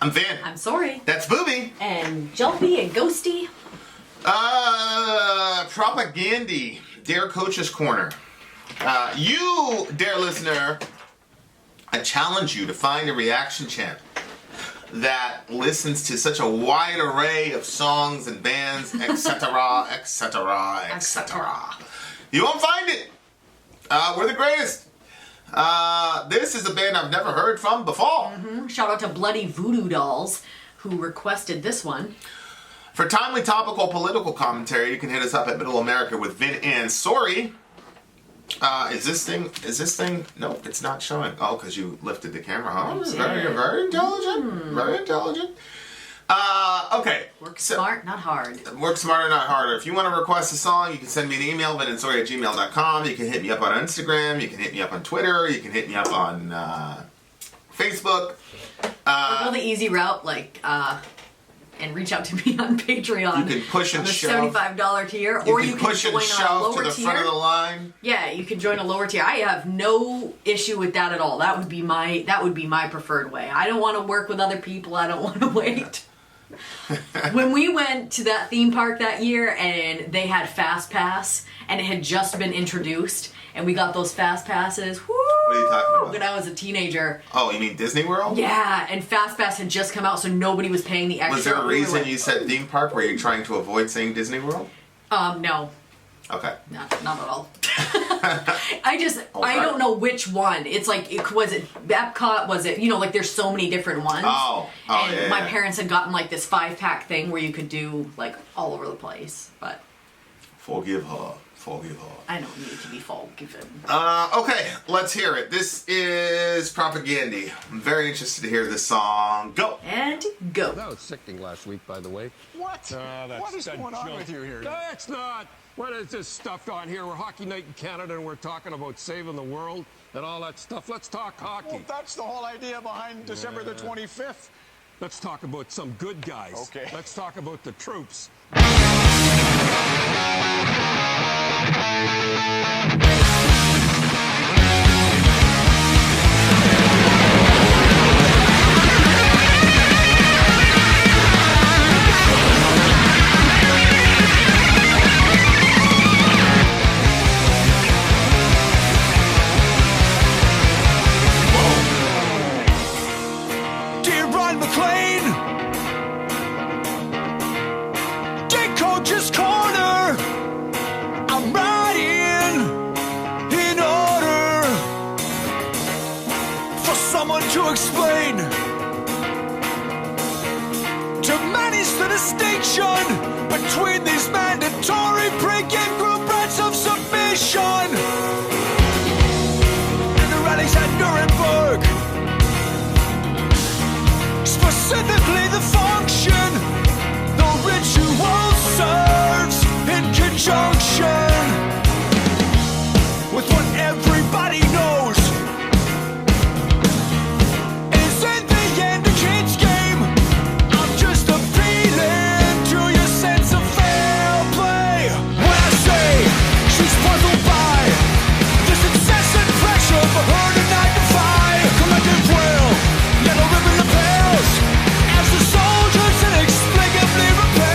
I'm Vin. I'm Sori. That's Booby. And Jumpy and Ghosty. Propagandhi. Dare Coach's Corner. You, dear listener, I challenge you to find a reaction champ that listens to such a wide array of songs and bands, etc., etc., etc. You won't find it. We're the greatest. This is a band I've never heard from before. Shout out to Bloody Voodoo Dolls, who requested this one. For timely, topical, political commentary, you can hit us up at Middle America with Vin and Sori. Is this thing? Nope, it's not showing. Oh, because you lifted the camera, huh? Very intelligent. Very intelligent. Okay. Work smart, not hard. Work smarter, not harder. If you want to request a song, you can send me an email, vinandsori@gmail.com. You can hit me up on Instagram. You can hit me up on Twitter. You can hit me up on Facebook. Or go the easy route, and reach out to me on Patreon. You can push and on the shove. $75 tier, You or can you can push join and a shove lower to the tier. front of the line. Yeah, you can join a lower tier. I have no issue with that at all. That would be my preferred way. I don't want to work with other people. I don't want to wait. When we went to that theme park that year and they had Fast Pass and it had just been introduced and we got those Fast Passes. Woo, What are you talking about? when I was a teenager. Oh, you mean Disney World? Yeah, and Fast Pass had just come out, so nobody was paying the extra. Was there a We were reason like, you said theme park? Were you trying to avoid saying Disney World? No. Okay. Not at all. I don't know which one. It's like, was it Epcot? Was it, there's so many different ones. And my parents had gotten this 5-pack thing where you could do all over the place. But Forgive her. I don't need to be forgiven. Okay, let's hear it. This is Propagandhi. I'm very interested to hear this song. Go! And go. That was sickening last week, by the way. What? What is going on with you here? That's not. What is this stuff on here? We're Hockey Night in Canada, and we're talking about saving the world and all that stuff. Let's talk hockey. Well, that's the whole idea behind December the 25th. Let's talk about some good guys. Okay. Let's talk about the troops. Coach's Corner. I'm riding in order for someone to explain to manage the distinction between these mandatory pre-game group rights of submission and the rallies at Nuremberg. Specifically the function the ritual serves in conjunction with what everybody knows is in the end a kid's game. I'm just appealing to your sense of fair play when I say she's puzzled by this incessant pressure for her to not defy collective will. Yellow ribbon lapels as the soldiers inexplicably repel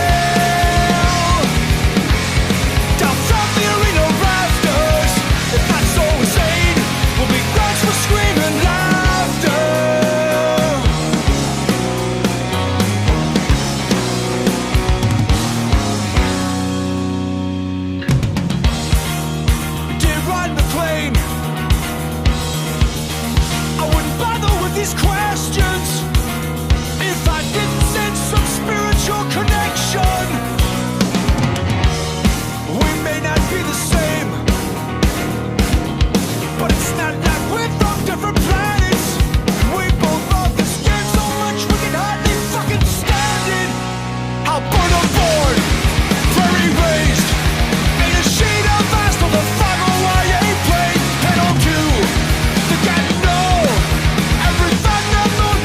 down from the arena rafters. If not so insane, we'll be grudged for screaming laughter. Dear Ryan McLean, I wouldn't bother with these questions if I didn't sense some spiritual connection. We may not be the same, but it's not like we're from different planets. We both love this game so much we can hardly fucking stand it. I'll burn a board, prairie raised, ain't a shade of ice till the 501 plate. Head on to the get know every thunder moon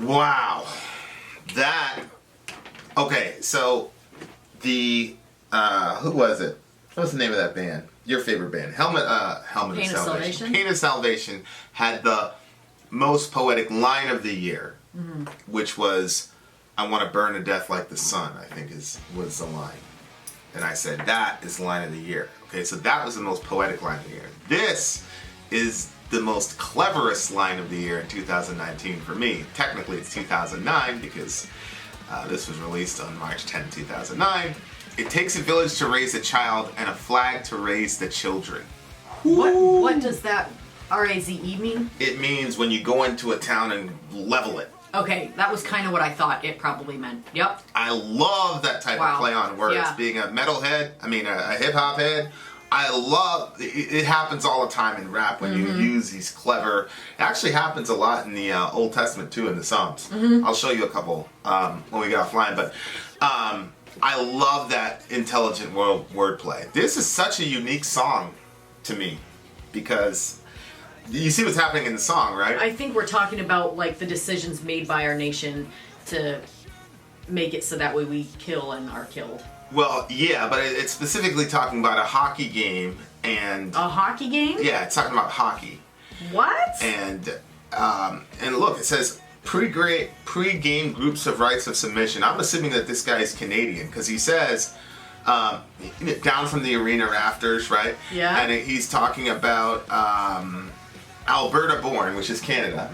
Wow. That. Okay, so the who was it? What's the name of that band? Your favorite band? Helmet Pain of of Salvation. Salvation? Pain of Salvation had the most poetic line of the year, which was, "I want to burn to death like the sun," I think was the line. And I said, that is line of the year. Okay, so that was the most poetic line of the year. This is the most cleverest line of the year in 2019 for me. Technically, it's 2009 because this was released on March 10, 2009. It takes a village to raise a child and a flag to raise the children. What does that RAZE mean? It means when you go into a town and level it. Okay, that was kind of what I thought it probably meant. Yep. I love that type of play on words. Yeah. Being a metalhead, a hip hop head, I love it. Happens all the time in rap when you use these clever. It actually happens a lot in the Old Testament too, in the Psalms. I'll show you a couple when we get offline. But I love that intelligent wordplay. This is such a unique song to me because you see what's happening in the song, right? I think we're talking about like the decisions made by our nation to make it so that way we kill and are killed. Well, yeah, but it's specifically talking about a hockey game and A hockey game? yeah, it's talking about hockey. What? And look, it says pre-game groups of rights of submission. I'm assuming that this guy is Canadian because he says down from the arena rafters, right? Yeah. And he's talking about Alberta born, which is Canada,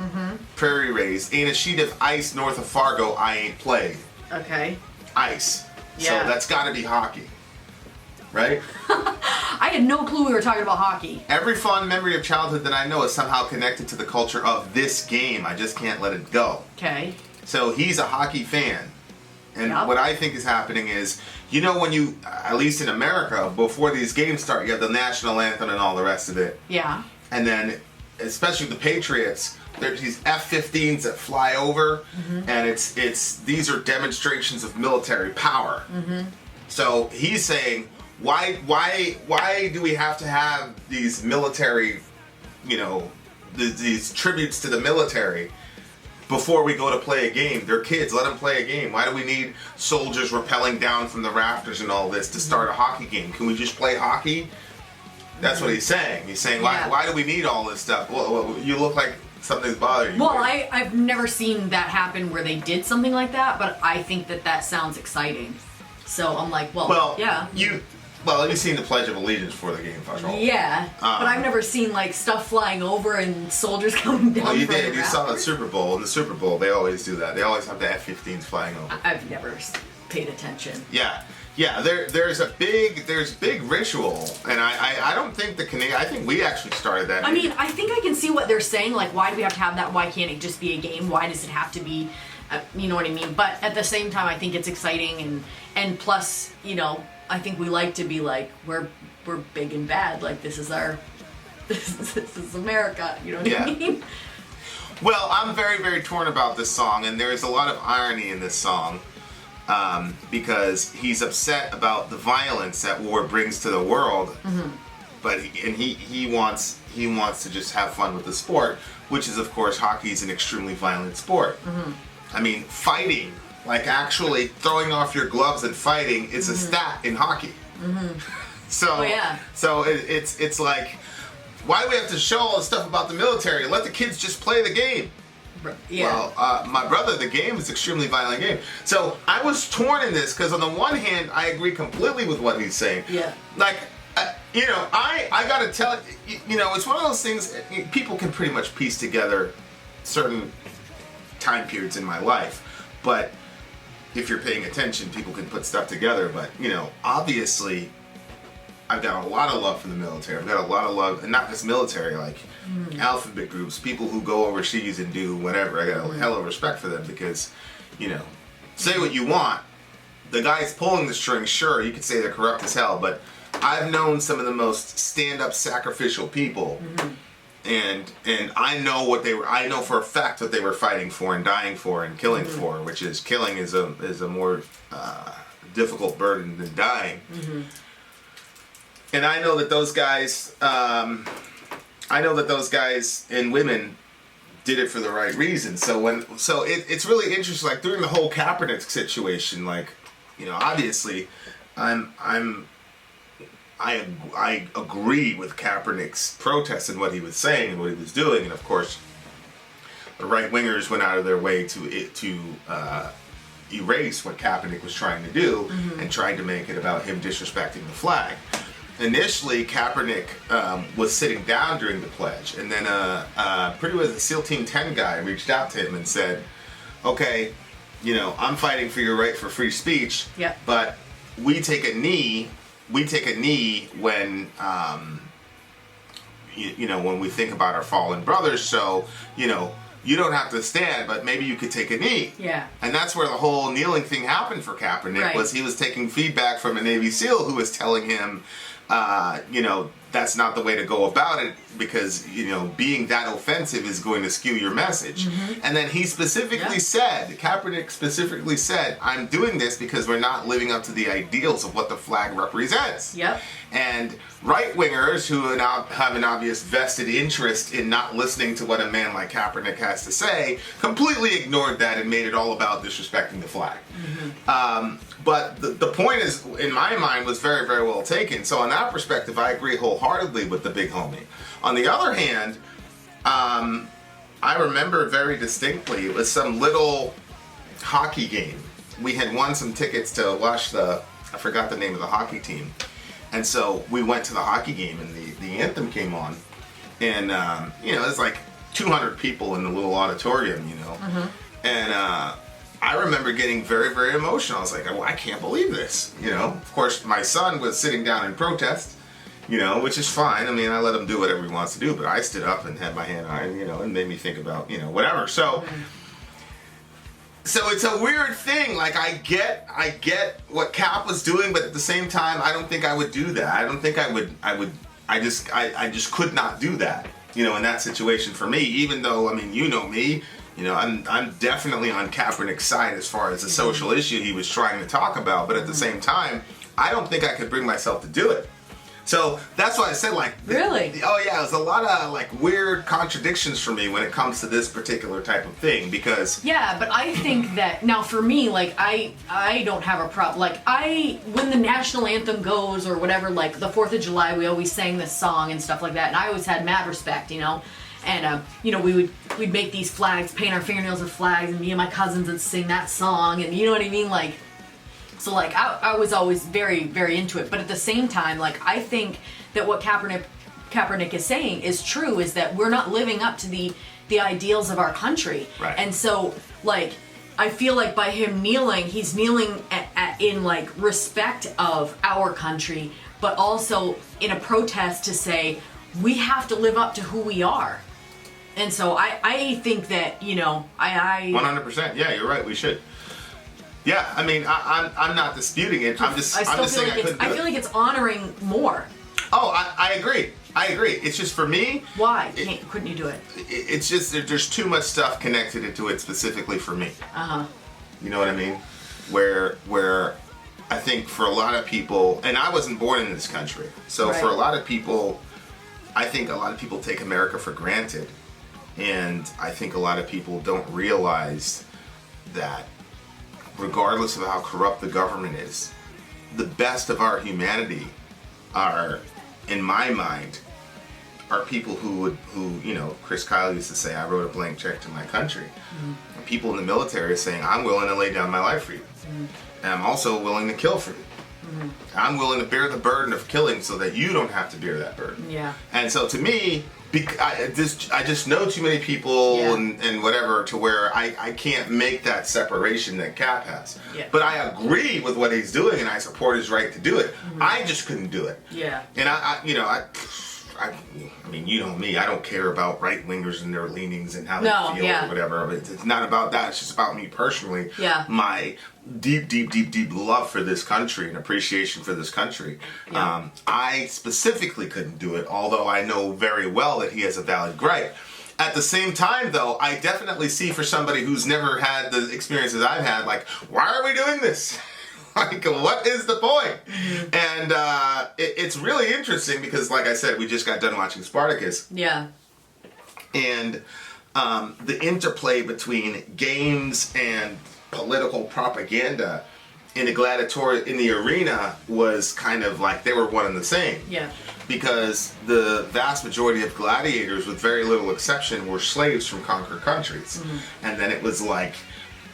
prairie raised, ain't a sheet of ice north of Fargo I ain't played. Okay. Ice. Yeah. So that's got to be hockey, right? I had no clue we were talking about hockey. Every fond memory of childhood that I know is somehow connected to the culture of this game. I just can't let it go. Okay. So he's a hockey fan. And Yep. what I think is happening is, when you, at least in America, before these games start, you have the national anthem and all the rest of it. Yeah. And then, especially the Patriots, there's these F-15s that fly over, and these are demonstrations of military power. So he's saying, why do we have to have these military, these tributes to the military before we go to play a game? They're kids, let them play a game. Why do we need soldiers rappelling down from the rafters and all this to start a hockey game? Can we just play hockey? That's what he's saying. He's saying, why do we need all this stuff? Well, you look like something's bothering you. Well, I've never seen that happen where they did something like that, but I think that sounds exciting. So I'm like, yeah. You've seen the Pledge of Allegiance for the game, first of all. Yeah, but I've never seen like stuff flying over and soldiers coming down. Well, you from did. the You saw the rafters. Super Bowl. In the Super Bowl, they always do that. They always have the F-15s flying over. I've never paid attention. Yeah. There's big ritual, and I don't think the Canadian. I think we actually started that. I mean, I think I can see what they're saying. Like, why do we have to have that? Why can't it just be a game? Why does it have to be? You know what I mean? But at the same time, I think it's exciting, and plus, I think we like to be like we're big and bad. Like this is America. You know what I mean? Well, I'm very, very torn about this song, and there is a lot of irony in this song because he's upset about the violence that war brings to the world, but he wants to just have fun with the sport, which is, of course, hockey is an extremely violent sport. I mean, fighting, like actually throwing off your gloves and fighting, is a stat in hockey. So it's like, why do we have to show all this stuff about the military? Let the kids just play the game. Yeah. Well, my brother, the game is an extremely violent game. So I was torn in this because on the one hand, I agree completely with what he's saying. Yeah. Like, I gotta tell you, it's one of those things. People can pretty much piece together certain time periods in my life, but if you're paying attention, people can put stuff together. But obviously, I've got a lot of love for the military. I've got a lot of love, and not just military, like alphabet groups, people who go overseas and do whatever. I got a hell of respect for them because, say what you want. The guys pulling the strings, sure, you could say they're corrupt as hell, but I've known some of the most stand-up sacrificial people, and I know what they were. I know for a fact what they were fighting for and dying for and killing for, which is killing is a more difficult burden than dying. And I know that those guys, and women did it for the right reason. So it's really interesting. Like during the whole Kaepernick situation, like, you know, obviously, I agree with Kaepernick's protest and what he was saying and what he was doing, and of course, the right wingers went out of their way to erase what Kaepernick was trying to do and tried to make it about him disrespecting the flag. Initially, Kaepernick was sitting down during the pledge, and then pretty much the SEAL Team 10 guy reached out to him and said, "Okay, you know, I'm fighting for your right for free speech, but we take a knee. We take a knee when, you know, when we think about our fallen brothers. So, you know, you don't have to stand, but maybe you could take a knee." Yeah. And that's where the whole kneeling thing happened for Kaepernick. Right. Was he was taking feedback from a Navy SEAL who was telling him, you know, that's not the way to go about it, because, you know, being that offensive is going to skew your message. And then he specifically said, Kaepernick specifically said, "I'm doing this because we're not living up to the ideals of what the flag represents." And right-wingers who now have an obvious vested interest in not listening to what a man like Kaepernick has to say completely ignored that and made it all about disrespecting the flag. But the point is, in my mind, was very, very well taken. So on that perspective, I agree wholeheartedly with the big homie. On the other hand, I remember very distinctly, it was some little hockey game. We had won some tickets to watch I forgot the name of the hockey team. And so we went to the hockey game, and the anthem came on. And, you know, there's like 200 people in the little auditorium, you know. And I remember getting very, very emotional. I was like, "Oh, I can't believe this," you know. Of course, my son was sitting down in protest, you know, which is fine. I mean, I let him do whatever he wants to do, but I stood up and had my hand on, you know, and made me think about, you know, whatever. So it's a weird thing. Like, I get what Cap was doing, but at the same time, I don't think I would do that. I don't think I just could not do that, you know, in that situation for me, even though, I mean, you know me. You know, I'm definitely on Kaepernick's side as far as the social issue he was trying to talk about, but at the same time, I don't think I could bring myself to do it. So that's why I said, like, really? Oh yeah, there's a lot of like weird contradictions for me when it comes to this particular type of thing, because but I think that now for me, like, I don't have a problem. Like, when the national anthem goes or whatever, like the 4th of July, we always sang this song and stuff like that, and I always had mad respect, you know. And you know, we'd make these flags, paint our fingernails with flags, and me and my cousins would sing that song, and you know what I mean, like. So like I was always very, very into it, but at the same time, like, I think that what Kaepernick is saying is true, is that we're not living up to the ideals of our country, right. And so like I feel like by him kneeling, he's kneeling in like respect of our country, but also in a protest to say we have to live up to who we are. And so I think that, you know, I 100%. Yeah, you're right. We should. Yeah, I mean, I'm not disputing it. I'm just saying I couldn't do it. I feel like it's honoring more. Oh, I agree. I agree. It's just for me. Why couldn't you do it? It's just there's too much stuff connected to it specifically for me. You know what I mean? Where I think for a lot of people, and I wasn't born in this country, so right. For a lot of people, I think a lot of people take America for granted. And I think a lot of people don't realize that regardless of how corrupt the government is, the best of our humanity are, in my mind, are people who, you know, Chris Kyle used to say, "I wrote a blank check to my country." And people in the military are saying, "I'm willing to lay down my life for you. And I'm also willing to kill for you. I'm willing to bear the burden of killing so that you don't have to bear that burden." Yeah. And so to me, I just know too many people and whatever to where I can't make that separation that Cap has. Yeah. But I agree with what he's doing, and I support his right to do it. I just couldn't do it. Yeah. And I mean, you know me, I don't care about right-wingers and their leanings and how they feel or whatever. It's not about that. It's just about me personally. Yeah. My deep love for this country and appreciation for this country. Yeah. I specifically couldn't do it, although I know very well that he has a valid gripe. At the same time, though, I definitely see for somebody who's never had the experiences I've had, like, why are we doing this? Like, what is the point? And it's really interesting because, like I said, we just got done watching Spartacus. Yeah. And the interplay between games and political propaganda in the arena was kind of like they were one and the same. Yeah. Because the vast majority of gladiators, with very little exception, were slaves from conquered countries. And then it was like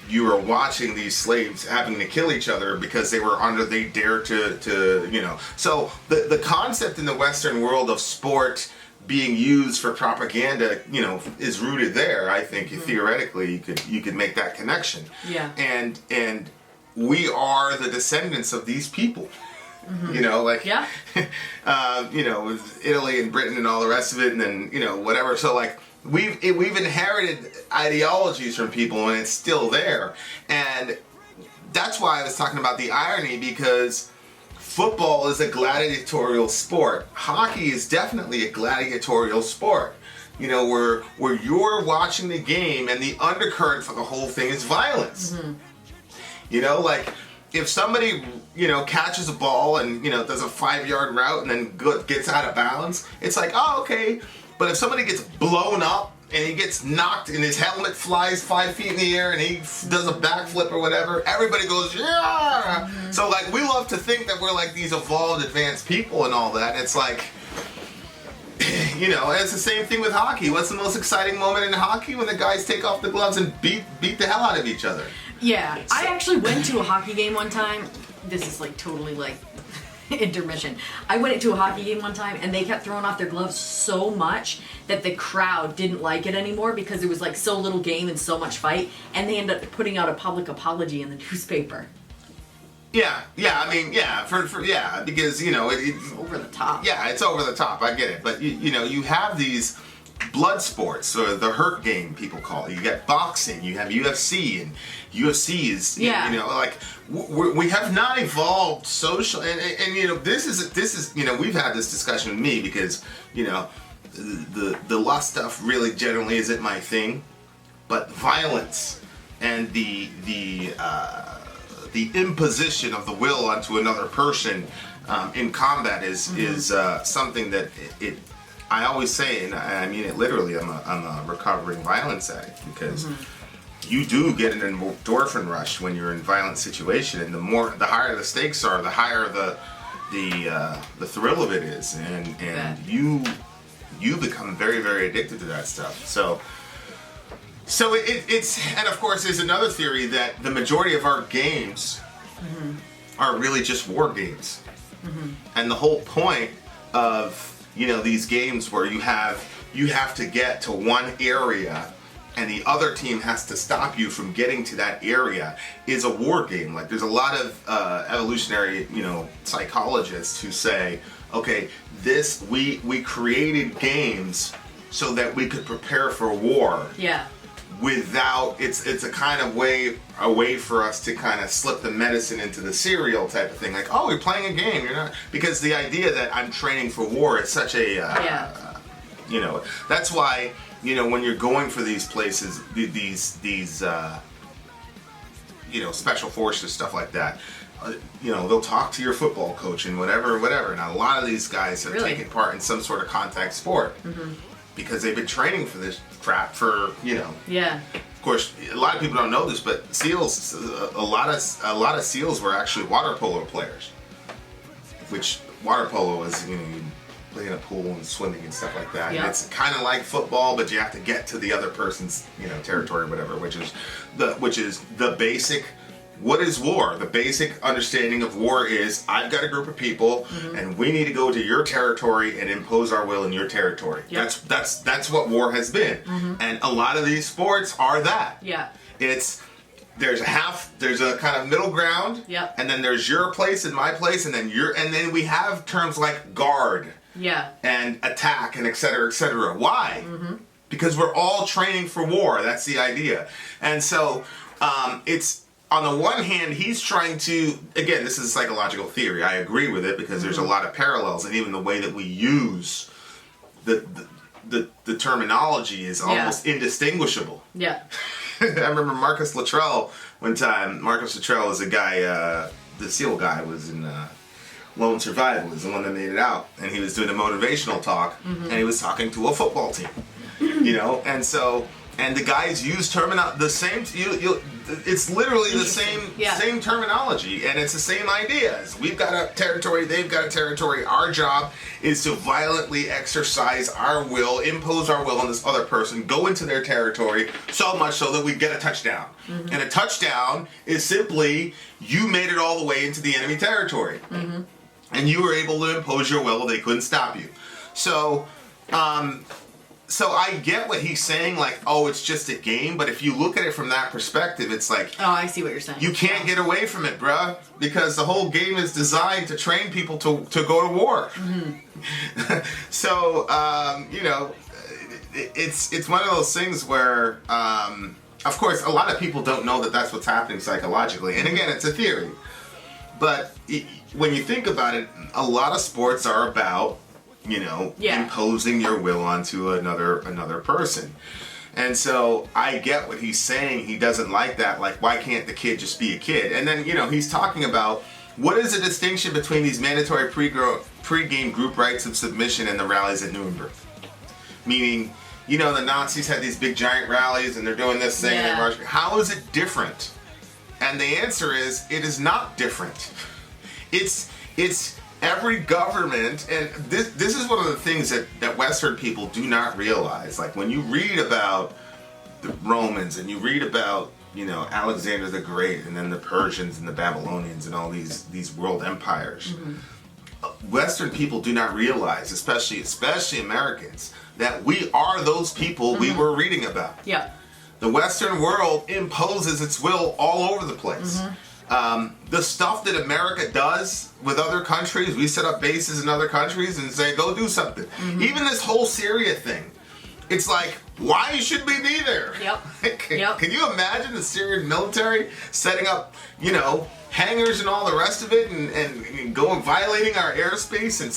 you were watching these slaves having to kill each other because they dared to you know. So the concept in the Western world of sport being used for propaganda, you know, is rooted there. I think theoretically you could make that connection. Yeah. And we are the descendants of these people. You know, like, Yeah. you know, with Italy and Britain and all the rest of it, and then, you know, whatever. So, like, we've inherited ideologies from people, and it's still there. And that's why I was talking about the irony, because football is a gladiatorial sport. Hockey is definitely a gladiatorial sport. You know, where you're watching the game, and the undercurrent for the whole thing is violence. You know, like, if somebody, you know, catches a ball and, you know, does a 5-yard route and then gets out of bounds, it's like, oh, okay. But if somebody gets blown up and he gets knocked and his helmet flies 5 feet in the air and he does a backflip or whatever, everybody goes, yeah! So, like, we love to think that we're, like, these evolved, advanced people and all that. It's like, you know, it's the same thing with hockey. What's the most exciting moment in hockey? When the guys take off the gloves and beat the hell out of each other. Yeah, I actually went to a hockey game one time. This is like totally like intermission. I went to a hockey game one time and they kept throwing off their gloves so much that the crowd didn't like it anymore because it was like so little game and so much fight, and they ended up putting out a public apology in the newspaper. Yeah, I mean, yeah, yeah, because, you know, it's Over the top. Yeah, it's over the top. I get it, but you know, you have these blood sports, or the hurt game people call it. You got boxing, you have UFC, and UFC is you know, like we have not evolved social, and you know, this is you know, we've had this discussion with me because, you know, the lust stuff really generally isn't my thing, but violence and the imposition of the will onto another person in combat is something that I always say, and I mean it literally, I'm a recovering violence addict, because you do get an endorphin rush when you're in a violent situation, and the higher the stakes are, the higher the thrill of it is, and you become very, very addicted to that stuff. So it's, and of course there's another theory that the majority of our games are really just war games, and the whole point of, you know, these games where you have to get to one area and the other team has to stop you from getting to that area is a war game. Like, there's a lot of evolutionary, you know, psychologists who say, okay, we created games so that we could prepare for war. Yeah. Without, it's a kind of a way for us to kind of slip the medicine into the cereal type of thing. Like, oh, you're playing a game, you're not, because the idea that I'm training for war is such a, you know, that's why, you know, when you're going for these places, these you know, special forces, stuff like that, you know, they'll talk to your football coach and whatever. And a lot of these guys have taken part in some sort of contact sport because they've been training for this crap for, you know. Yeah. Of course, a lot of people don't know this, but SEALs, a lot of SEALs were actually water polo players. Which water polo is, you know, you play in a pool and swimming and stuff like that. Yeah. And it's kind of like football, but you have to get to the other person's, you know, territory or whatever, which is the basic. What is war? The basic understanding of war is, I've got a group of people and we need to go to your territory and impose our will in your territory. Yep. That's what war has been. And a lot of these sports are that. Yeah. There's a kind of middle ground. Yep. And then there's your place and my place, and then we have terms like guard. Yeah. And attack and et cetera. Why? Because we're all training for war. That's the idea. And so it's, on the one hand, he's trying to, again, this is a psychological theory. I agree with it because there's a lot of parallels, and even the way that we use the terminology is almost indistinguishable. Yeah. I remember Marcus Luttrell one time. Marcus Luttrell is a guy, the SEAL guy, was in Lone Survival, is the one that made it out, and he was doing a motivational talk, and he was talking to a football team, you know, and so and the guys use the same. It's literally the same terminology, and it's the same ideas. We've got a territory, they've got a territory. Our job is to violently exercise our will, impose our will on this other person, go into their territory, so much so that we get a touchdown. Mm-hmm. And a touchdown is simply you made it all the way into the enemy territory, mm-hmm. and you were able to impose your will. They couldn't stop you. So I get what he's saying, like, oh, it's just a game, but if you look at it from that perspective, it's like... Oh, I see what you're saying. You can't get away from it, bruh, because the whole game is designed to train people to go to war. Mm-hmm. So, it's one of those things where, of course, a lot of people don't know that that's what's happening psychologically, and again, it's a theory. But when you think about it, a lot of sports are about... imposing your will onto another person. And so I get what he's saying. He doesn't like that. Like, why can't the kid just be a kid? And then, he's talking about what is the distinction between these mandatory pre-game group rights of submission and the rallies at Nuremberg? Meaning, the Nazis had these big giant rallies and they're doing this thing. Yeah. And they're how is it different? And the answer is, it is not different. It's every government, and this is one of the things that Western people do not realize. Like, when you read about the Romans and you read about, Alexander the Great and then the Persians and the Babylonians and all these world empires, mm-hmm. Western people do not realize, especially Americans, that we are those people mm-hmm. we were reading about. Yeah. The Western world imposes its will all over the place. Mm-hmm. The stuff that America does with other countries, we set up bases in other countries and say, go do something. Mm-hmm. Even this whole Syria thing, it's like, why should we be there? Yep. Can you imagine the Syrian military setting up, hangars and all the rest of it and going violating our airspace? And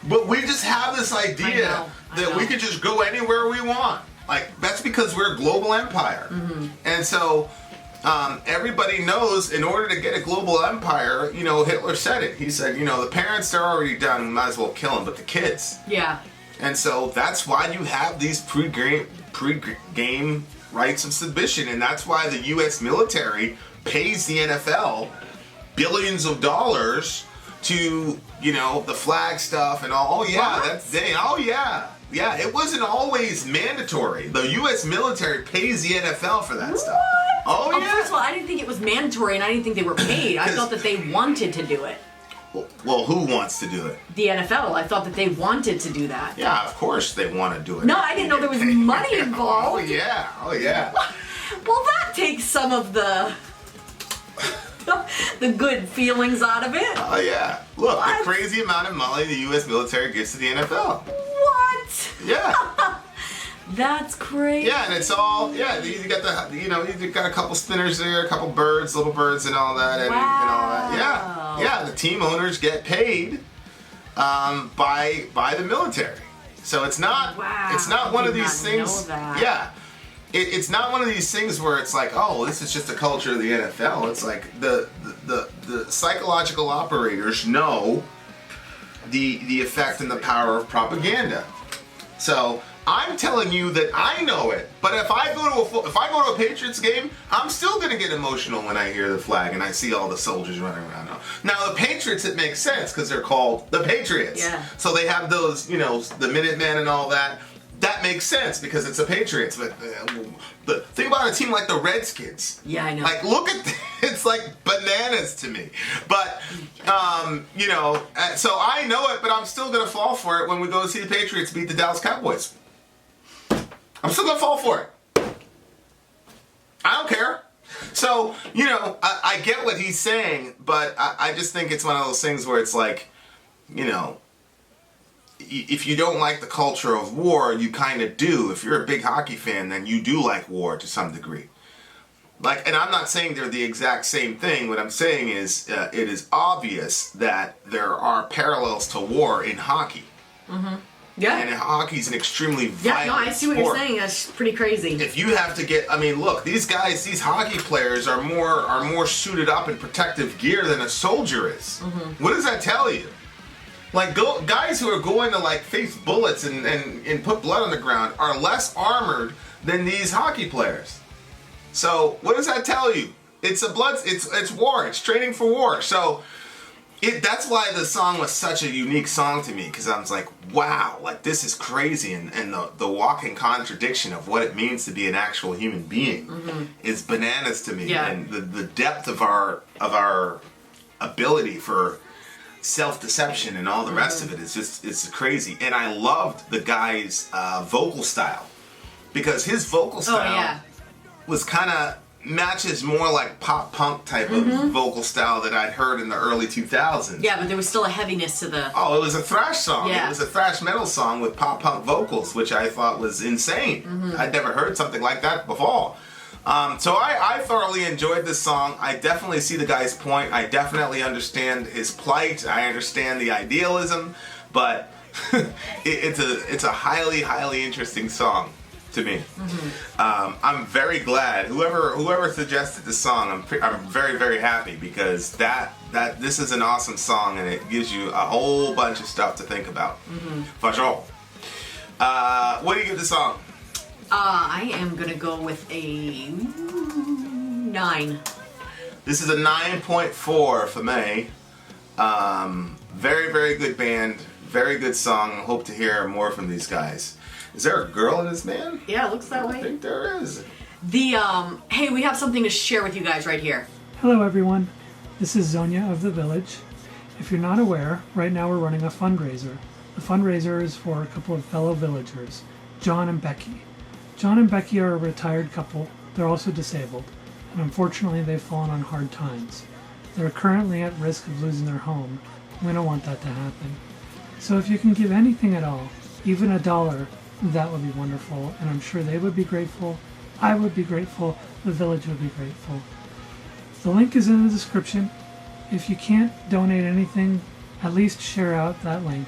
but we just have this idea that we could just go anywhere we want. Like, that's because we're a global empire. Mm-hmm. And so... everybody knows in order to get a global empire, Hitler said it. He said, the parents, they're already done, we might as well kill them, but the kids. Yeah. And so that's why you have these pre-game rights of submission, and that's why the U.S. military pays the NFL billions of dollars to, the flag stuff and all. Oh, yeah, that's dang. Oh, yeah. Yeah, it wasn't always mandatory. The U.S. military pays the NFL for that stuff. Oh, yeah. First of all, I didn't think it was mandatory, and I didn't think they were paid. I thought that they wanted to do it. Well, who wants to do it? The NFL. I thought that they wanted to do that. Yeah, of course they want to do it. No, I didn't know there was money involved. Oh, yeah. Oh, yeah. Well, that takes some of the good feelings out of it. Oh, yeah. Look, the crazy amount of money the U.S. military gives to the NFL. What? Yeah. That's crazy. Yeah, and it's all, you got you got a couple spinners there, a couple birds, little birds and all that, and all that. Yeah. Yeah, the team owners get paid by the military. So it's not one of these things. Yeah. It's not one of these things where it's like, oh, this is just a culture of the NFL. It's like the psychological operators know the effect and the power of propaganda. So I'm telling you that I know it, but if I go to a Patriots game, I'm still gonna get emotional when I hear the flag and I see all the soldiers running around. Now the Patriots, it makes sense because they're called the Patriots. Yeah. So they have those, the Minutemen and all that. That makes sense because it's the Patriots. But think about a team like the Redskins. Yeah, I know. Like, look at it's like bananas to me. But so I know it, but I'm still gonna fall for it when we go see the Patriots beat the Dallas Cowboys. I'm still gonna fall for it. I don't care. So, I get what he's saying, but I just think it's one of those things where it's like, if you don't like the culture of war, you kind of do. If you're a big hockey fan, then you do like war to some degree. And I'm not saying they're the exact same thing. What I'm saying is it is obvious that there are parallels to war in hockey. Mm-hmm. Yeah. And hockey's an extremely violent I see what sport. you're saying. That's pretty crazy. If you have to look, these hockey players are more suited up in protective gear than a soldier is. Mm-hmm. What does that tell you? Like, guys who are going to face bullets and put blood on the ground are less armored than these hockey players. So what does that tell you? It's war. It's training for war. So that's why the song was such a unique song to me, because I was like, wow, like this is crazy, and the walking contradiction of what it means to be an actual human being is bananas to me. Yeah. And the depth of our ability for self-deception and all the rest of it is just, it's crazy. And I loved the guy's vocal style, because his vocal style was kind of matches more like pop punk type of vocal style that I'd heard in the early 2000s. Yeah, but there was still a heaviness to the... Oh, it was a thrash song. Yeah. It was a thrash metal song with pop punk vocals, which I thought was insane. I'd never heard something like that before. So I thoroughly enjoyed this song. I definitely see the guy's point. I definitely understand his plight. I understand the idealism, but it's a highly, highly interesting song to me. I'm very glad whoever suggested this song. I'm very, very happy, because that this is an awesome song, and it gives you a whole bunch of stuff to think about. For sure. What do you give the song? I am gonna go with a 9. This is a 9.4 for me. Very, very good band. Very good song. Hope to hear more from these guys. Is there a girl in this band? Yeah, it looks that I way. think there is. Hey, we have something to share with you guys right here. Hello everyone, this is Zonia of The Village. If you're not aware, right now we're running a fundraiser. The fundraiser is for a couple of fellow villagers, John and Becky. John and Becky are a retired couple. They're also disabled, and unfortunately they've fallen on hard times. They're currently at risk of losing their home. We don't want that to happen. So if you can give anything at all, even $1, that would be wonderful, and I'm sure they would be grateful. I would be grateful. The village would be grateful. The link is in the description. If you can't donate anything, at least share out that link.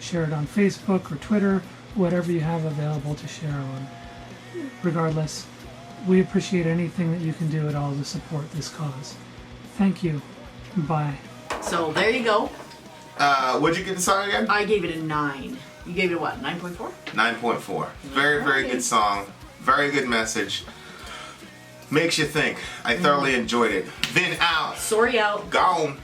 Share it on Facebook or Twitter, whatever you have available to share on. Regardless, we appreciate anything that you can do at all to support this cause. Thank you. Bye. So there you go. What'd you give the song again? I gave it a 9. You gave it a what, 9.4? 9.4. Very, very good song. Very good message. Makes you think. I thoroughly enjoyed it. Vin out. Sori out. Gone.